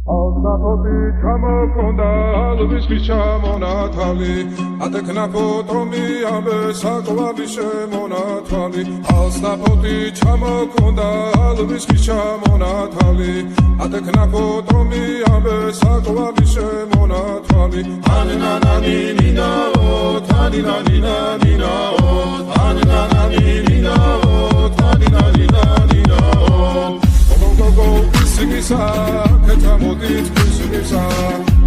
Alsapoti ჩამოქონდა ალვისთვის ჩამონათალი ატექნა ფოტომი ამე საკვალი შემონათვალი Alsapoti ჩამოქონდა ალვისთვის ჩამონათალი ატექნა ფოტომი ამე საკვალი შემონათვალი ანანანინინაო თანინანინანინაო ანანანინინაო თანინანინანინაო Sigisa, ketamodit kusigisa,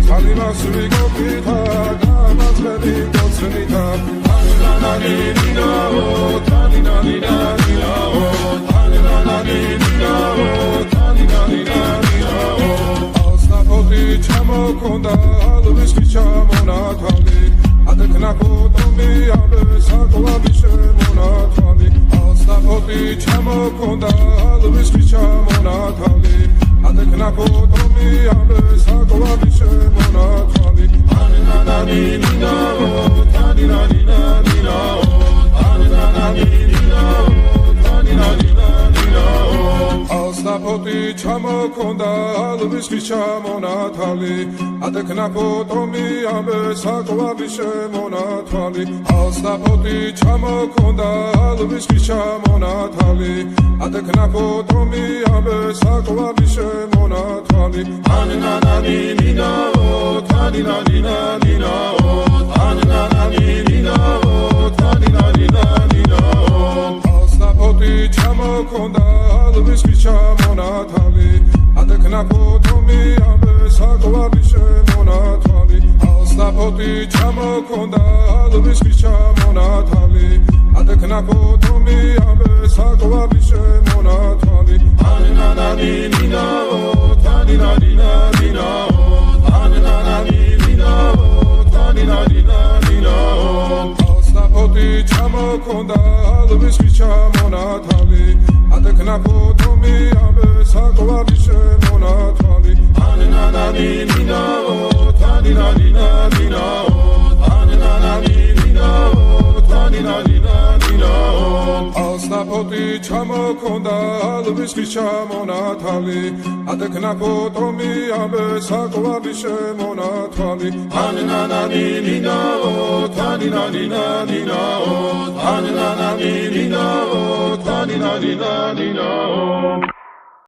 salimas vigopita, gamas veli gotsenita, anananina-o, taninanina-nina-o, anananina-o, taninanina-nina-o. Alsapoti çamokonda, alviski çamonatali, atekna fotomi abe sakovavi shemonatali. Alsapoti çamokonda, alviski çamonatali. Atekna fotomi abe sakovavi shemonatali Anananina-o, taninanina-nina-o Anananina-o, taninanina-nina-o Alsapoti çamokonda alviski çamonatali Atekna fotomi abe sakovavi shemonatali Alsapoti çamokonda alviski çamonatali Atekna fotomi abe sakovavi shemonatali Anananina-o, taninanina-nina-o Anananina-o, taninanina-nina-o Alsapoti çamokonda alviski çamonatali Atekna fotomi abe sakovavi shemonatali Alsapoti çamokonda alviski çamonatali Atekna fotomi abe sakovavi shemonatali Anananina-o, taninanina-nina-o Anananina-o, taninanina-nina-o Alsapoti çamokonda alviski çamonatali Atekna fotomi abe sakovavi shemonatali Anananina-o, taninanina-nina-o Anananina-o, taninanina-nina-o Alsapoti çamokonda alviski çamonatali Atekna fotomi abe sakovavi shemonatali Anananina-o, taninanina-nina-o Anananina-o, taninanina-nina-o